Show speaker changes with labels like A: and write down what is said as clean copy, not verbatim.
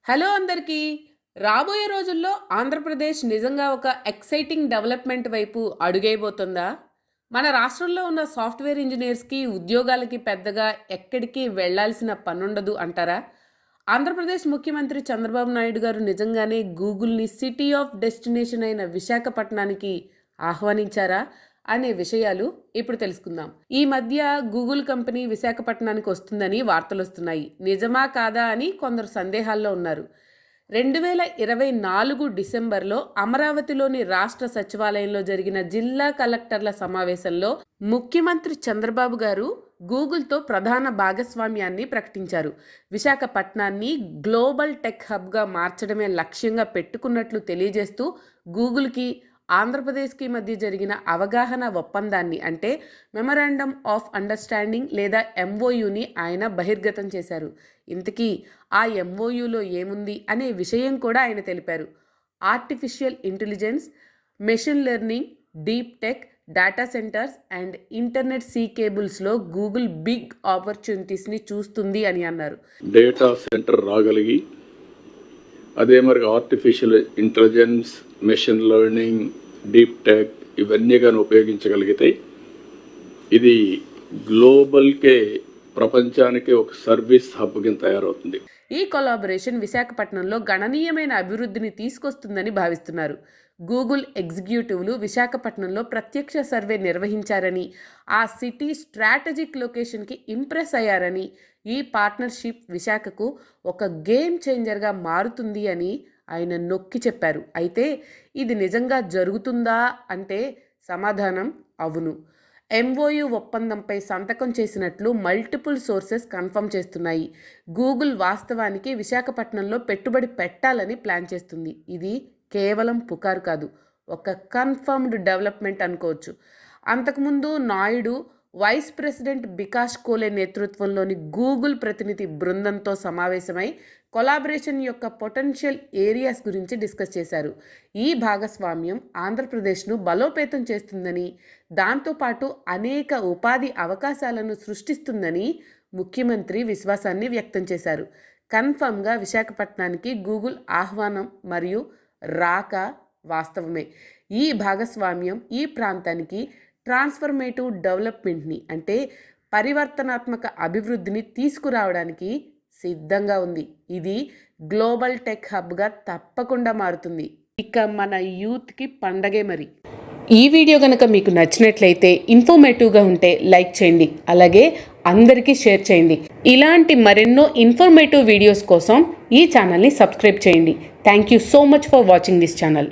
A: Hello అందరికీ. రాబోయే రోజుల్లో ఆంధ్రప్రదేశ్ నిజంగా ఒక ఎక్సైటింగ్ డెవలప్మెంట్ వైపు అడుగైపోతుందా? మన రాష్ట్రంలో ఉన్న సాఫ్ట్వేర్ ఇంజనీర్స్కి ఉద్యోగాలకి పెద్దగా ఎక్కడికి వెళ్ళాల్సిన పనుండదు అంటారా? ఆంధ్రప్రదేశ్ ముఖ్యమంత్రి చంద్రబాబు నాయుడు గారు నిజంగానే గూగుల్ని సిటీ ఆఫ్ డెస్టినేషన్ అయిన విశాఖపట్నానికి ఆహ్వానించారా అనే విషయాలు ఇప్పుడు తెలుసుకుందాం. ఈ మధ్య గూగుల్ కంపెనీ విశాఖపట్నానికి వస్తుందని వార్తలు వస్తున్నాయి. నిజమా కాదా అని కొందరు సందేహాల్లో ఉన్నారు. 2024 డిసెంబర్లో అమరావతిలోని రాష్ట్ర సచివాలయంలో జరిగిన జిల్లా కలెక్టర్ల సమావేశంలో ముఖ్యమంత్రి చంద్రబాబు గారు గూగుల్తో ప్రధాన భాగస్వామ్యాన్ని ప్రకటించారు. విశాఖపట్నాన్ని గ్లోబల్ టెక్ హబ్గా మార్చడమే లక్ష్యంగా పెట్టుకున్నట్లు తెలియజేస్తూ గూగుల్కి ఆంధ్రప్రదేశ్కి మధ్య జరిగిన అవగాహన ఒప్పందాన్ని అంటే మెమరాండమ్ ఆఫ్ అండర్స్టాండింగ్ లేదా ఎంఓయూని ఆయన బహిర్గతం చేశారు. ఇంతకీ ఆ ఎంఓయూలో ఏముంది అనే విషయం కూడా ఆయన తెలిపారు. Artificial intelligence, machine learning, deep tech, data centres and internet sea కేబుల్స్లో గూగుల్ బిగ్ ఆపర్చునిటీస్ని చూస్తుంది అని అన్నారు.
B: డేటా సెంటర్ రాగలిగి అదే మరి artificial intelligence, machine learning, deep tech ఇవన్నీ కానీ ఉపయోగించగలిగితే ఇది గ్లోబల్కే ప్రపంచానికి ఒక సర్వీస్ హబ్ కింద తయారవుతుంది.
A: ఈ కొలాబరేషన్ విశాఖపట్నంలో గణనీయమైన అభివృద్ధిని తీసుకొస్తుందని భావిస్తున్నారు. గూగుల్ ఎగ్జిక్యూటివ్లు విశాఖపట్నంలో ప్రత్యక్ష సర్వే నిర్వహించారని, ఆ సిటీ స్ట్రాటజిక్ లొకేషన్కి ఇంప్రెస్ అయ్యారని, ఈ పార్ట్నర్షిప్ విశాఖకు ఒక గేమ్ చేంజర్గా మారుతుంది అని ఆయన నొక్కి చెప్పారు. అయితే ఇది నిజంగా జరుగుతుందా అంటే సమాధానం అవును. ఎంఓయూ ఒప్పందంపై సంతకం చేసినట్లు మల్టిపుల్ సోర్సెస్ కన్ఫర్మ్ చేస్తున్నాయి. గూగుల్ వాస్తవానికి విశాఖపట్నంలో పెట్టుబడి పెట్టాలని ప్లాన్ చేస్తుంది. ఇది కేవలం పుకారు కాదు, ఒక కన్ఫర్మ్డ్ డెవలప్మెంట్ అనుకోవచ్చు. అంతకుముందు నాయుడు వైస్ ప్రెసిడెంట్ బికాష్ కోలే నేతృత్వంలోని గూగుల్ ప్రతినిధి బృందంతో సమావేశమై కొలాబరేషన్ యొక్క పొటెన్షియల్ ఏరియాస్ గురించి డిస్కస్ చేశారు. ఈ భాగస్వామ్యం ఆంధ్రప్రదేశ్ను బలోపేతం చేస్తుందని, దాంతోపాటు అనేక ఉపాధి అవకాశాలను సృష్టిస్తుందని ముఖ్యమంత్రి విశ్వాసాన్ని వ్యక్తం చేశారు. కన్ఫర్మ్గా విశాఖపట్నానికి గూగుల్ ఆహ్వానం మరియు రాక వాస్తవమే. ఈ భాగస్వామ్యం ఈ ప్రాంతానికి ట్రాన్స్ఫర్మేటివ్ డెవలప్మెంట్ని అంటే పరివర్తనాత్మక అభివృద్ధిని తీసుకురావడానికి సిద్ధంగా ఉంది. ఇది గ్లోబల్ టెక్ హబ్గా తప్పకుండా మారుతుంది. ఇక మన యూత్కి పండగే మరి. ఈ వీడియో కనుక మీకు నచ్చినట్లయితే, ఇన్ఫర్మేటివ్గా ఉంటే లైక్ చేయండి, అలాగే అందరికీ షేర్ చేయండి. ఇలాంటి మరెన్నో ఇన్ఫర్మేటివ్ వీడియోస్ కోసం ఈ ఛానల్ని సబ్స్క్రైబ్ చేయండి. Thank you so much for watching this channel.